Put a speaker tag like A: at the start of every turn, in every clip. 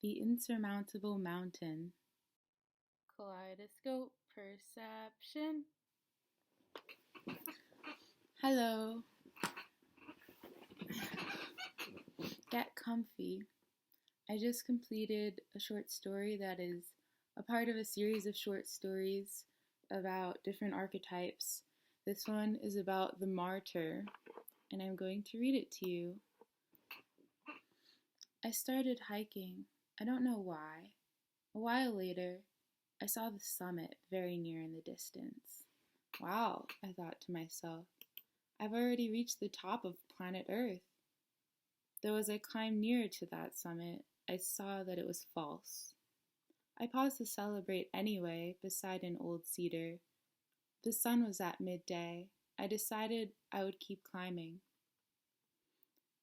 A: The Insurmountable Mountain. Kaleidoscope perception. Hello. Get comfy. I just completed a short story that is a part of a series of short stories about different archetypes. This one is about the Martyr, and I'm going to read it to you. I started hiking. I don't know why. A while later, I saw the summit very near in the distance. Wow, I thought to myself. I've already reached the top of planet Earth. Though as I climbed nearer to that summit, I saw that it was false. I paused to celebrate anyway beside an old cedar. The sun was at midday. I decided I would keep climbing.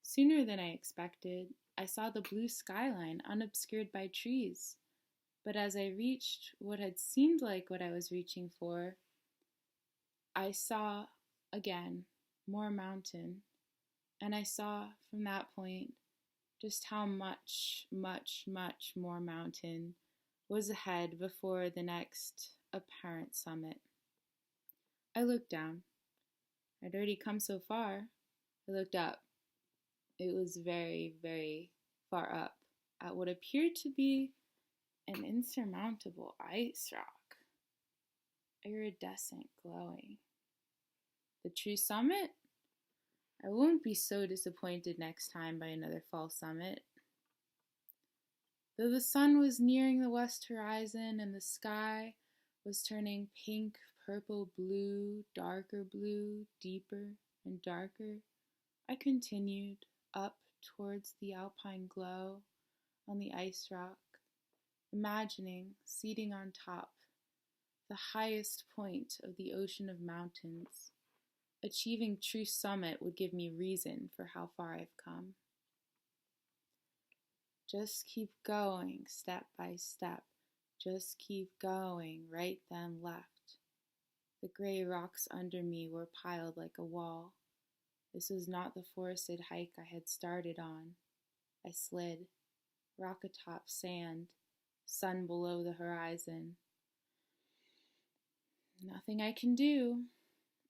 A: Sooner than I expected, I saw the blue skyline unobscured by trees. But as I reached what had seemed like what I was reaching for, I saw, again, more mountain. And I saw from that point just how much more mountain was ahead before the next apparent summit. I looked down. I'd already come so far. I looked up. It was very, very far up at what appeared to be an insurmountable ice rock, iridescent, glowing. The true summit? I won't be so disappointed next time by another false summit. Though the sun was nearing the west horizon and the sky was turning pink, purple, blue, darker blue, deeper and darker, I continued up towards the alpine glow on the ice rock, imagining seating on top, the highest point of the ocean of mountains. Achieving true summit would give me reason for how far I've come. Just keep going, step by step. Just keep going, right then left. The gray rocks under me were piled like a wall. This was not the forested hike I had started on. I slid. Rock atop sand, sun below the horizon. Nothing I can do.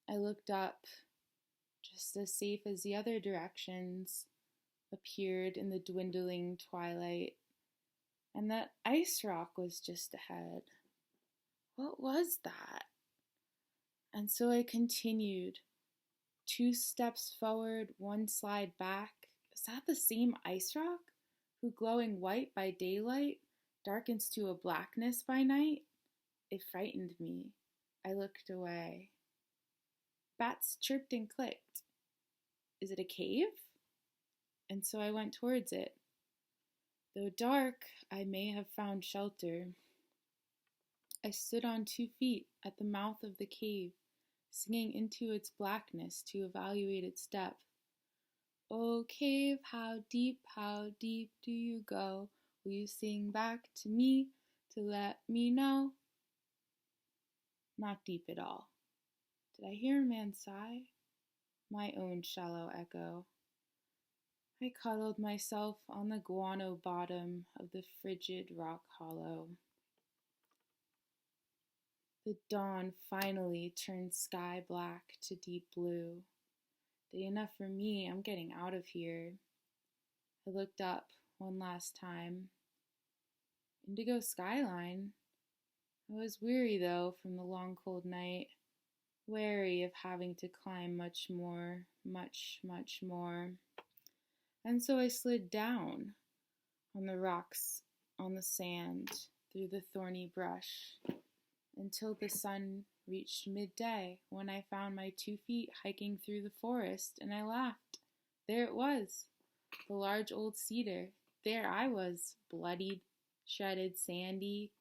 A: I looked up, just as safe as the other directions appeared in the dwindling twilight, and that ice rock was just ahead. What was that? And so I continued, 2 steps forward, 1 slide back. Is that the same ice rock, who glowing white by daylight darkens to a blackness by night? It frightened me. I looked away. Bats chirped and clicked. Is it a cave? And so I went towards it. Though dark, I may have found shelter. I stood on 2 feet at the mouth of the cave, singing into its blackness to evaluate its depth. Oh cave, how deep do you go? Will you sing back to me to let me know? Not deep at all. Did I hear a man sigh? My own shallow echo. I cuddled myself on the guano bottom of the frigid rock hollow. The dawn finally turned sky black to deep blue. Day enough for me, I'm getting out of here. I looked up one last time. Indigo skyline. I was weary though from the long cold night. Wary of having to climb much more. And so I slid down on the rocks, on the sand, through the thorny brush, until the sun reached midday, when I found my 2 feet hiking through the forest, and I laughed. There it was, the large old cedar. There I was, bloodied, shredded, sandy.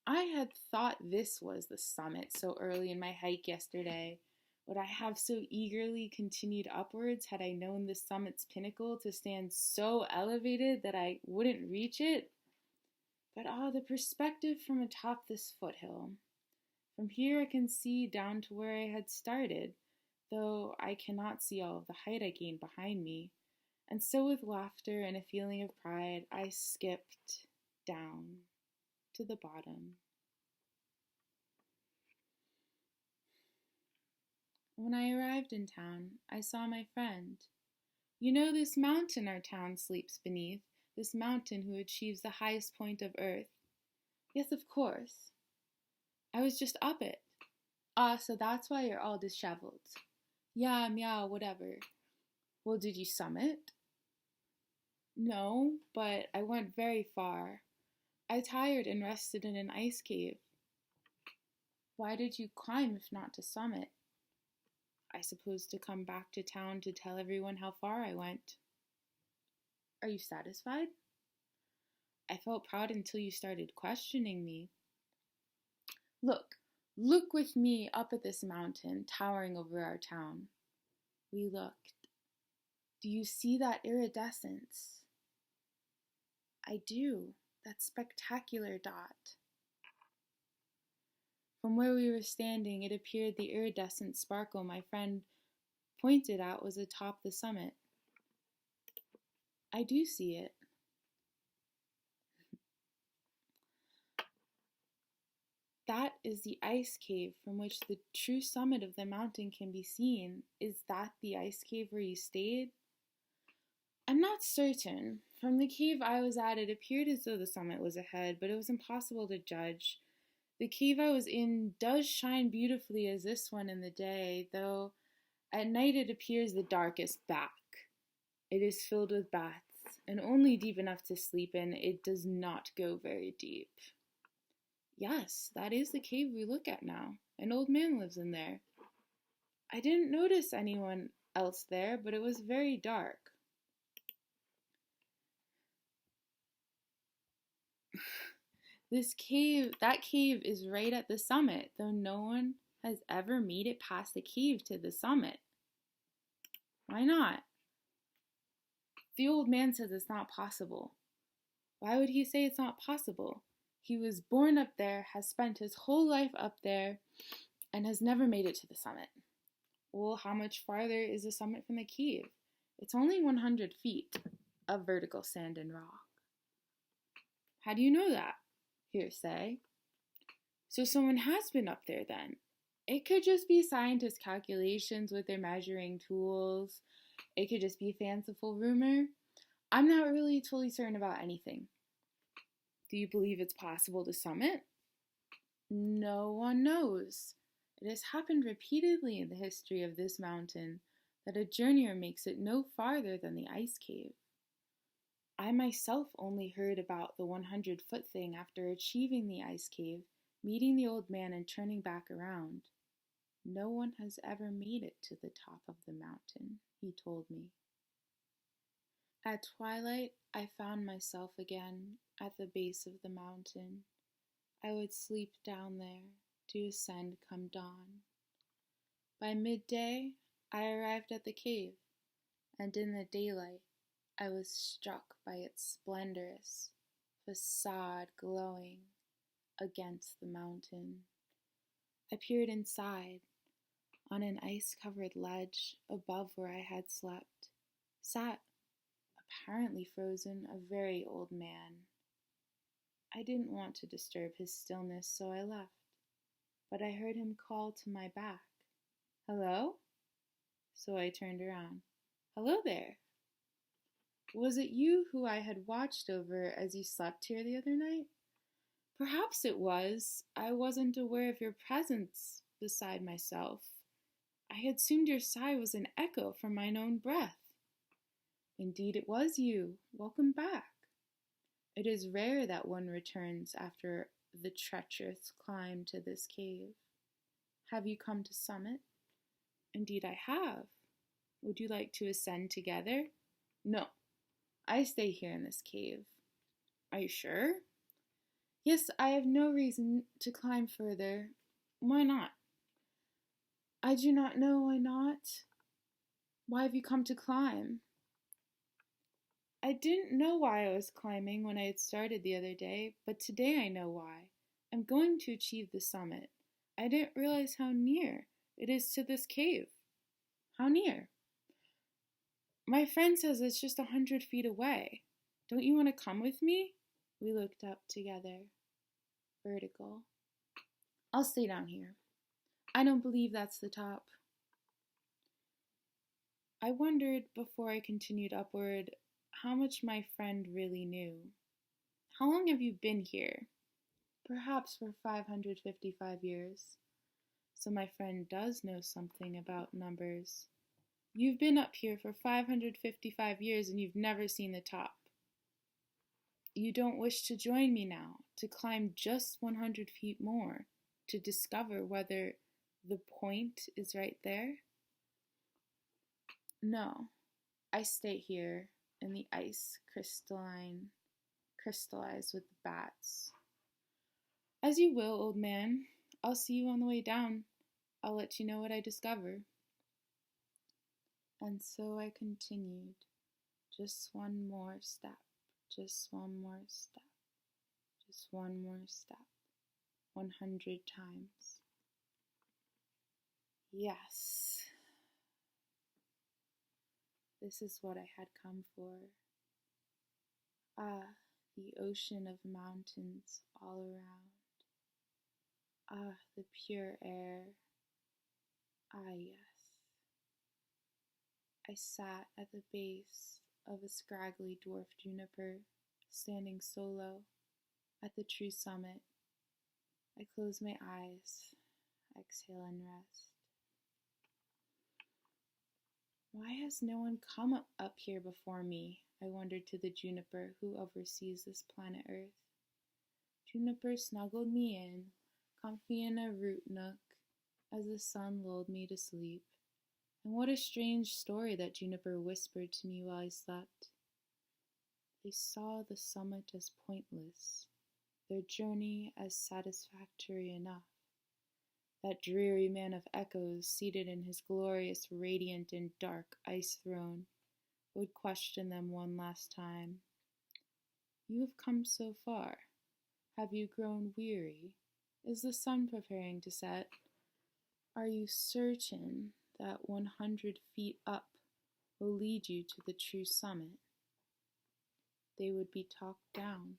A: I had thought this was the summit so early in my hike yesterday. Would I have so eagerly continued upwards had I known the summit's pinnacle to stand so elevated that I wouldn't reach it? But the perspective from atop this foothill. From here I can see down to where I had started, though I cannot see all of the height I gained behind me. And so with laughter and a feeling of pride, I skipped down to the bottom. When I arrived in town, I saw my friend. You know this mountain our town sleeps beneath, this mountain who achieves the highest point of earth? Yes, of course. I was just up it. Ah, so that's why you're all disheveled. Yeah, meow, whatever. Well, did you summit? No, but I went very far. I tired and rested in an ice cave. Why did you climb if not to summit? I suppose to come back to town to tell everyone how far I went. Are you satisfied? I felt proud until you started questioning me. Look with me up at this mountain towering over our town. We looked. Do you see that iridescence? I do, that spectacular dot. From where we were standing, it appeared the iridescent sparkle my friend pointed out was atop the summit. I do see it. That is the ice cave from which the true summit of the mountain can be seen. Is that the ice cave where you stayed? I'm not certain. From the cave I was at, it appeared as though the summit was ahead, but it was impossible to judge. The cave I was in does shine beautifully as this one in the day, though at night it appears the darkest back. It is filled with baths, and only deep enough to sleep in. It does not go very deep. Yes, that is the cave we look at now. An old man lives in there. I didn't notice anyone else there, but it was very dark. That cave is right at the summit, though no one has ever made it past the cave to the summit. Why not? The old man says it's not possible. Why would he say it's not possible? He was born up there, has spent his whole life up there, and has never made it to the summit. Well, how much farther is the summit from the cave? It's only 100 feet of vertical sand and rock. How do you know that? Hearsay. So someone has been up there then. It could just be scientists' calculations with their measuring tools. It could just be a fanciful rumor. I'm not really totally certain about anything. Do you believe it's possible to summit? No one knows. It has happened repeatedly in the history of this mountain that a journeyer makes it no farther than the ice cave. I myself only heard about the 100-foot thing after achieving the ice cave, meeting the old man, and turning back around. No one has ever made it to the top of the mountain, he told me. At twilight, I found myself again at the base of the mountain. I would sleep down there to ascend come dawn. By midday, I arrived at the cave, and in the daylight, I was struck by its splendorous facade glowing against the mountain. I peered inside. On an ice-covered ledge above where I had slept sat, apparently frozen, a very old man. I didn't want to disturb his stillness, so I left, but I heard him call to my back, "Hello?" So I turned around. "Hello there. Was it you who I had watched over as you slept here the other night?" "Perhaps it was. I wasn't aware of your presence beside myself. I had assumed your sigh was an echo from mine own breath." "Indeed it was you. Welcome back. It is rare that one returns after the treacherous climb to this cave. Have you come to summit?" "Indeed I have. Would you like to ascend together?" "No. I stay here in this cave." "Are you sure?" "Yes, I have no reason to climb further." "Why not?" "I do not know why not." "Why have you come to climb?" "I didn't know why I was climbing when I had started the other day, but today I know why. I'm going to achieve the summit. I didn't realize how near it is to this cave." "How near?" My friend says it's just 100 feet away. Don't you want to come with me? We looked up together. Vertical. I'll stay down here. I don't believe that's the top. I wondered before I continued upward how much my friend really knew. How long have you been here? Perhaps for 555 years. So my friend does know something about numbers. You've been up here for 555 years and you've never seen the top. You don't wish to join me now, to climb just 100 feet more, to discover whether the point is right there? No, I stay here in the ice crystallized with the bats. As you will, old man. I'll see you on the way down. I'll let you know what I discover. And so I continued. Just one more step. Just one more step. Just one more step. 100 times. Yes. This is what I had come for. Ah, the ocean of mountains all around. Ah, the pure air. Ah, yes. I sat at the base of a scraggly dwarf juniper, standing solo at the tree summit. I close my eyes, exhale and rest. Why has no one come up here before me? I wondered to the juniper who oversees this planet Earth. Juniper snuggled me in, comfy in a root nook, as the sun lulled me to sleep. And what a strange story that Juniper whispered to me while I slept. They saw the summit as pointless, their journey as satisfactory enough. That dreary man of echoes, seated in his glorious, radiant, and dark ice throne, would question them one last time. You have come so far. Have you grown weary? Is the sun preparing to set? Are you certain that 100 feet up will lead you to the true summit? They would be talked down.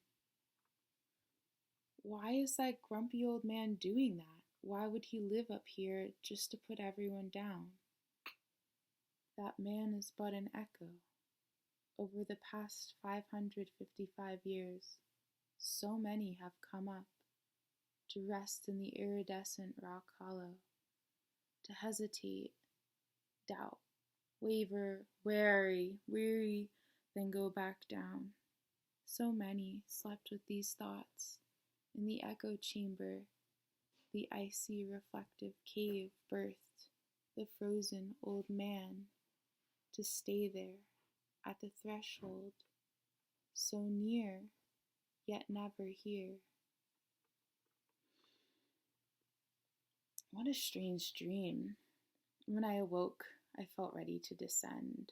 A: Why is that grumpy old man doing that? Why would he live up here just to put everyone down? That man is but an echo. Over the past 555 years, so many have come up to rest in the iridescent rock hollow, to hesitate, doubt, waver, weary, then go back down. So many slept with these thoughts in the echo chamber. The icy, reflective cave birthed the frozen old man to stay there at the threshold, so near, yet never here. What a strange dream. When I awoke, I felt ready to descend,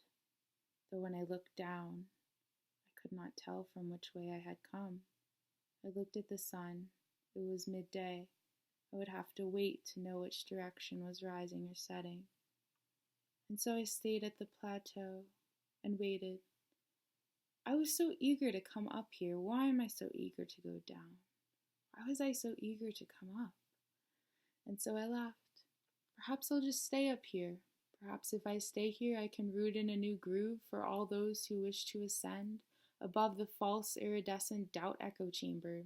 A: though when I looked down, I could not tell from which way I had come. I looked at the sun. It was midday. I would have to wait to know which direction was rising or setting. And so I stayed at the plateau and waited. I was so eager to come up here. Why am I so eager to go down? Why was I so eager to come up? And so I left. Perhaps I'll just stay up here. Perhaps if I stay here, I can root in a new groove for all those who wish to ascend above the false, iridescent doubt echo chamber.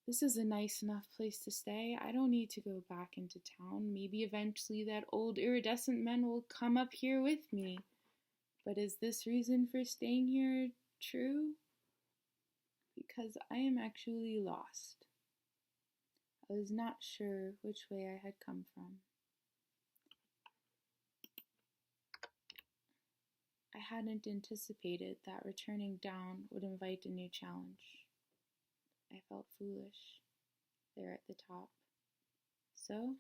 A: This is a nice enough place to stay. I don't need to go back into town. Maybe eventually that old iridescent man will come up here with me. But is this reason for staying here true? Because I am actually lost. I was not sure which way I had come from. I hadn't anticipated that returning down would invite a new challenge. I felt foolish there at the top. So,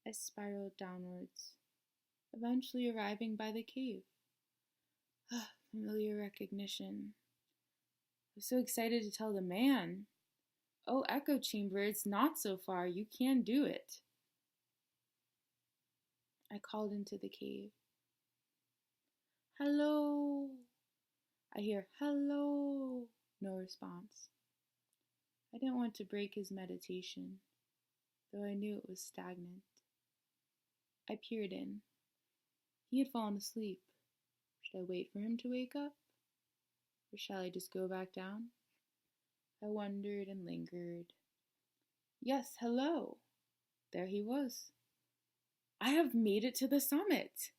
A: I spiraled downwards, eventually arriving by the cave. Familiar recognition. I was so excited to tell the man. Oh, echo chamber, it's not so far. You can do it. I called into the cave. Hello. I hear, hello. No response. I didn't want to break his meditation, though I knew it was stagnant. I peered in. He had fallen asleep. Should I wait for him to wake up? Or shall I just go back down? I wondered and lingered. Yes, hello. There he was. I have made it to the summit.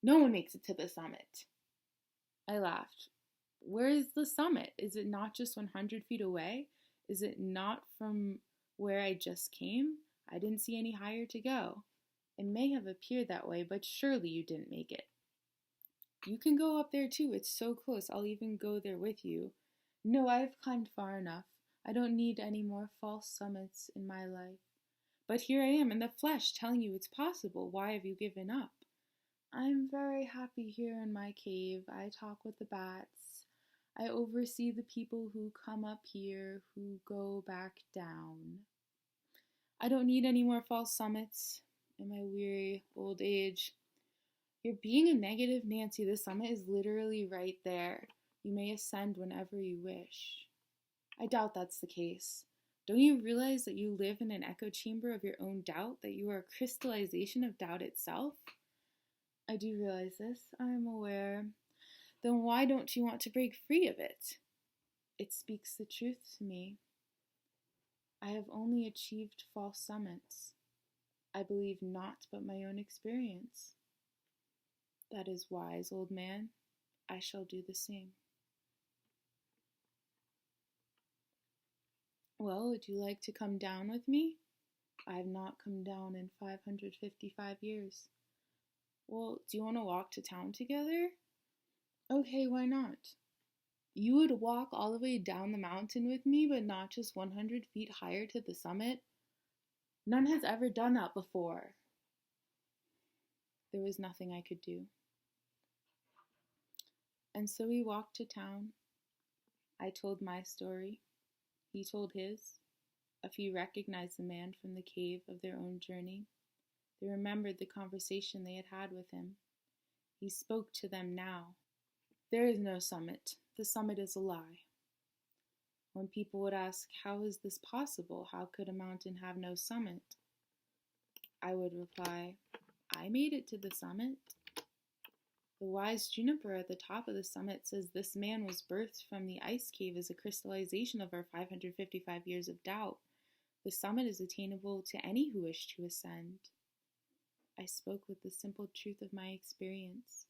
A: No one makes it to the summit. I laughed. Where is the summit? Is it not just 100 feet away? Is it not from where I just came? I didn't see any higher to go. It may have appeared that way, but surely you didn't make it. You can go up there too. It's so close. I'll even go there with you. No, I've climbed far enough. I don't need any more false summits in my life. But here I am in the flesh telling you it's possible. Why have you given up? I'm very happy here in my cave. I talk with the bats. I oversee the people who come up here, who go back down. I don't need any more false summits in my weary old age. You're being a negative, Nancy. The summit is literally right there. You may ascend whenever you wish. I doubt that's the case. Don't you realize that you live in an echo chamber of your own doubt, that you are a crystallization of doubt itself? I do realize this. I am aware. Then why don't you want to break free of it? It speaks the truth to me. I have only achieved false summits. I believe naught but my own experience. That is wise, old man. I shall do the same. Well, would you like to come down with me? I have not come down in 555 years. Well, do you want to walk to town together? Okay, why not? You would walk all the way down the mountain with me, but not just 100 feet higher to the summit? None has ever done that before. There was nothing I could do. And so we walked to town. I told my story. He told his. A few recognized the man from the cave of their own journey. They remembered the conversation they had with him. He spoke to them now. There is no summit. The summit is a lie. When people would ask, how is this possible? How could a mountain have no summit? I would reply, I made it to the summit. The wise juniper at the top of the summit says this man was birthed from the ice cave as a crystallization of our 555 years of doubt. The summit is attainable to any who wish to ascend. I spoke with the simple truth of my experience,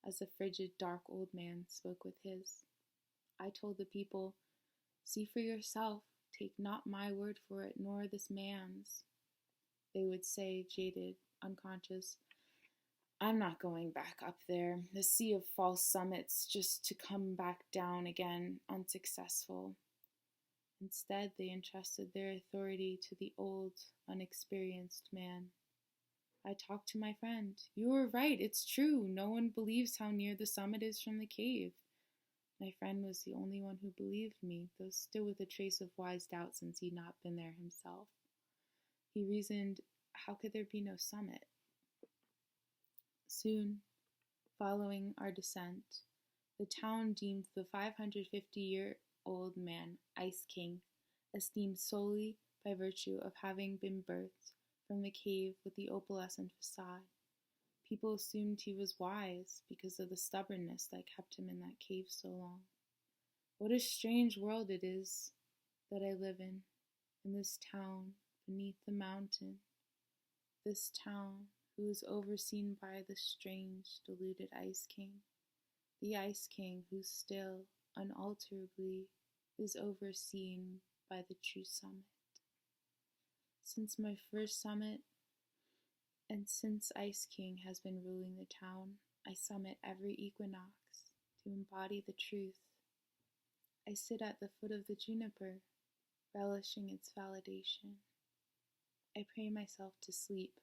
A: as the frigid, dark old man spoke with his. I told the people, see for yourself, take not my word for it, nor this man's. They would say, jaded, unconscious, I'm not going back up there, the sea of false summits, just to come back down again, unsuccessful. Instead, they entrusted their authority to the old, unexperienced man. I talked to my friend. You were right, it's true. No one believes how near the summit is from the cave. My friend was the only one who believed me, though still with a trace of wise doubt since he'd not been there himself. He reasoned, how could there be no summit? Soon, following our descent, the town deemed the 550-year-old man Ice King, esteemed solely by virtue of having been birthed from the cave with the opalescent facade. People assumed he was wise because of the stubbornness that kept him in that cave so long. What a strange world it is that I live in this town beneath the mountain, this town who is overseen by the strange, deluded Ice King, the Ice King who still, unalterably, is overseen by the true summit. Since my first summit, and since Ice King has been ruling the town, I summit every equinox to embody the truth. I sit at the foot of the juniper, relishing its validation. I pray myself to sleep,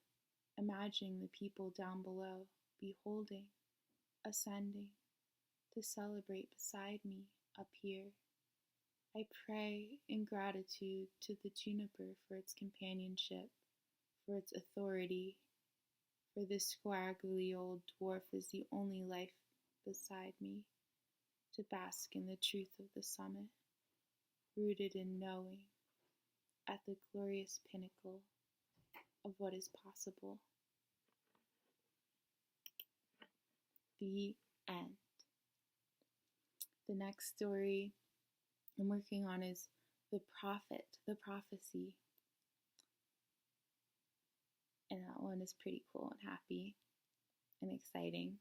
A: imagining the people down below, beholding, ascending, to celebrate beside me up here. I pray in gratitude to the juniper for its companionship, for its authority, for this scraggly old dwarf is the only life beside me to bask in the truth of the summit, rooted in knowing at the glorious pinnacle of what is possible. The end. The next story I'm working on is the prophet, the prophecy. And that one is pretty cool and happy and exciting.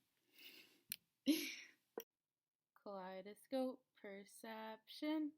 A: Kaleidoscope perception.